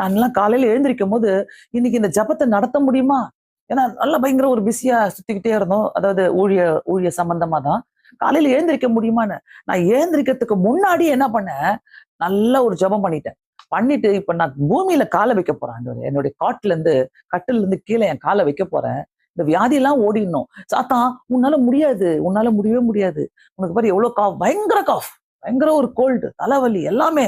நான்லாம் காலையில எழுந்திரிக்கும் போது இன்னைக்கு இந்த ஜெபத்தை நடத்த முடியுமா? ஏன்னா நல்லா பயங்கர ஒரு பிஸியா சுத்திக்கிட்டே இருந்தோம். அதாவது ஊழிய சம்பந்தமா தான். காலையில எழுந்திரிக்க முடியுமான்னு. நான் எழுந்திரிக்கிறதுக்கு முன்னாடி என்ன பண்ணேன், நல்லா ஒரு ஜெபம் பண்ணிட்டேன். பண்ணிட்டு இப்ப நான் பூமியில கால வைக்க போறேன் ஆண்டவரே. என்னுடைய கட்டில்ல இருந்து கீழ என் கால வைக்க போறேன். இந்த வியாதியெல்லாம் ஓடிடணும். சாத்தான் உன்னால முடியாது. உன்னால முடியவே முடியாது. உனக்கு பாரு எவ்வளவு பயங்கர பயங்கர ஒரு கோல்டு, தலைவலி எல்லாமே.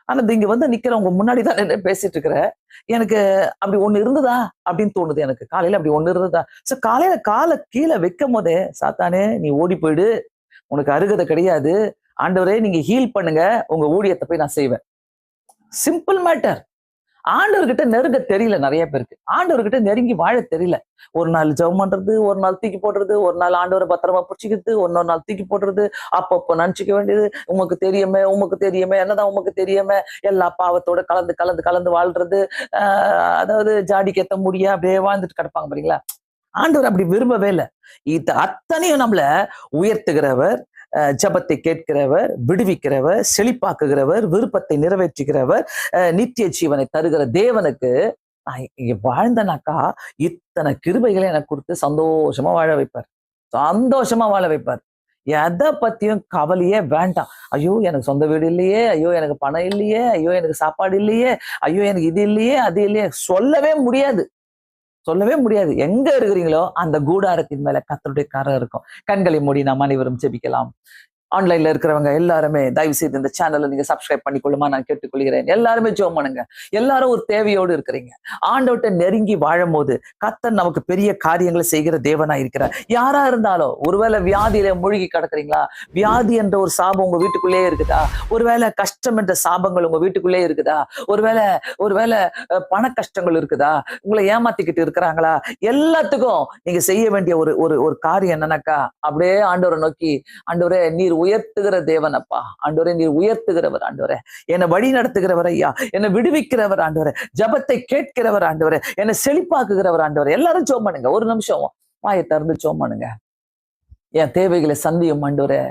ஆனா இங்க வந்து நிக்கிறவங்க முன்னாடி தான் நின்னு பேசிட்டு இருக்கிறேன். எனக்கு அப்படி ஒண்ணு இருந்ததா அப்படின்னு தோணுது எனக்கு. காலையில அப்படி ஒண்ணு இருந்ததா? காலையில கால கீழ வைக்கும்போதே, சாத்தானே நீ ஓடி போயிடு. உனக்கு அருகதை கிடையாது. ஆண்டவரே நீங்க ஹீல் பண்ணுங்க. உங்க ஊழியத்தை போய் நான் செய்வேன். Simple matter. ஆண்டவர்கிட்ட நெருங்க தெரியல நிறைய பேருக்கு. ஆண்டவர்கிட்ட நெருங்கி வாழ தெரியல. ஒரு நாள் ஜெபம் பண்றது, ஒரு நாள் தூக்கி போடுறது, ஒரு நாள் ஆண்டவரை பத்திரமா புடிச்சுக்கிறது, இன்னொரு நாள் தூக்கி போடுறது, அப்பப்போ நினைச்சுக்க வேண்டியது. உமக்கு தெரியுமே, என்னதான் உமக்கு தெரியுமே, எல்லா பாவத்தோட கலந்து கலந்து கலந்து வாழ்றது. அதாவது ஜாடிக்கு ஏத்த முடிய அப்படியே வாழ்ந்துட்டு கிடப்பாங்க பாத்தீங்களா. ஆண்டவர் அப்படி விரும்பவே இல்லை. இது அத்தனையும் நம்மள உயர்த்துகிறவர், ஜெபத்தை கேட்கிறவர், விடுவிக்கிறவர், செழிப்பாக்குகிறவர், விருப்பத்தை நிறைவேற்றுகிறவர், நித்திய ஜீவனை தருகிற தேவனுக்கு நான் இங்க வாழ்ந்தனாக்கா இத்தனை கிருபைகளை எனக்கு கொடுத்து சந்தோஷமா வாழ வைப்பார். சந்தோஷமா வாழ வைப்பார். எதை பத்தியும் கவலையே வேண்டாம். ஐயோ எனக்கு சொந்த வீடு இல்லையே, ஐயோ எனக்கு பணம் இல்லையே, ஐயோ எனக்கு சாப்பாடு இல்லையே, ஐயோ எனக்கு இது இல்லையே அது இல்லையே, சொல்லவே முடியாது. எங்க இருக்கிறீங்களோ அந்த கூடாரத்தின் மேல கர்த்தருடைய கரம் இருக்கும். கண்களை மூடி நாம் அனைவரும் ஜெபிக்கலாம். ஆன்லைன்ல இருக்கிறவங்க எல்லாருமே தயவு செய்து இந்த சேனலை நீங்க சப்ஸ்கிரைப் பண்ணிக்கொள்ளுமா நான் கேட்டுக்கொள்கிறேன். எல்லாருமே ஜெபம் பண்ணுங்க. எல்லாரும் ஒரு தேவையோடு இருக்கிறீங்க. ஆண்டவர்கிட்ட நெருங்கி வாழும் போது கர்த்தர் நமக்கு பெரிய காரியங்களை செய்கிற தேவனா இருக்கிறார். யாரா இருந்தாலும், ஒருவேளை வியாதியில மூழ்கி கிடக்குறீங்களா? வியாதி என்ற ஒரு சாபம் உங்க வீட்டுக்குள்ளே இருக்குதா? ஒருவேளை கஷ்டம் என்ற சாபங்கள் உங்க வீட்டுக்குள்ளே இருக்குதா? ஒருவேளை பண கஷ்டங்கள் இருக்குதா? உங்களை ஏமாத்திக்கிட்டு இருக்கிறாங்களா? எல்லாத்துக்கும் நீங்க செய்ய வேண்டிய ஒரு காரியம் என்னன்னாக்கா, அப்படியே ஆண்டவரை நோக்கி, ஆண்டவரே நீர் உயர்த்துகிற தேவன் அப்பா, ஆண்டவரே நீர் உயர்த்துகிறவர், ஆண்டவரே என்னை வழி நடத்துகிறவர் ஐயா, என்னை விடுவிக்கிறவர் ஆண்டவரே, ஜெபத்தை கேட்கிறவர் ஆண்டவரே, என்னை செழிப்பாக்குகிறவர் ஆண்டவரே. எல்லாரும் ஜெபம் பண்ணுங்க. ஒரு நிமிஷம் வாயை திறந்து ஜெபம் பண்ணுங்க. என் தேவைகளை சந்தியும் ஆண்டவரே.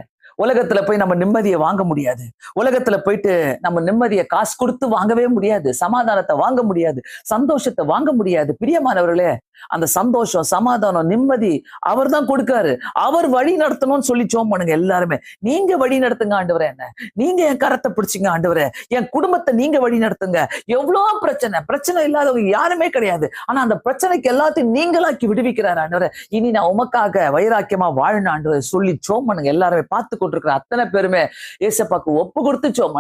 உலகத்துல போய் நம்ம நிம்மதியை வாங்க முடியாது. உலகத்துல போயிட்டு நம்ம நிம்மதியை காசு கொடுத்து வாங்கவே முடியாது. சமாதானத்தை வாங்க முடியாது. சந்தோஷத்தை வாங்க முடியாது. பிரியமானவர்களே, அந்த சந்தோஷம், சமாதானம், நிம்மதி அவர் தான் கொடுக்காரு. அவர் வழி நடத்தணும்னு சொல்லி ஜெபம் பண்ணுங்க. எல்லாருமே நீங்க வழி நடத்துங்க ஆண்டவரே. என்ன நீங்க என் கரத்தை பிடிச்சிங்க ஆண்டவரே. என் குடும்பத்தை நீங்க வழி நடத்துங்க. எவ்வளவு பிரச்சனை இல்லாதவங்க யாருமே கிடையாது. ஆனா அந்த பிரச்சனைக்கு எல்லாத்தையும் நீங்களாக்கி விடுவிக்கிறார் ஆண்டவரே. இனி நான் உமக்காக வைராக்கியமா வாழணும் ஆண்டவரே சொல்லி ஜெபம் பண்ணுங்க. எல்லாருமே பார்த்து கொண்டிருக்கிற அத்தனை பேருமே ஏசப்பாக்கு ஒப்பு கொடுத்து ஜெபம் பண்ணுங்க.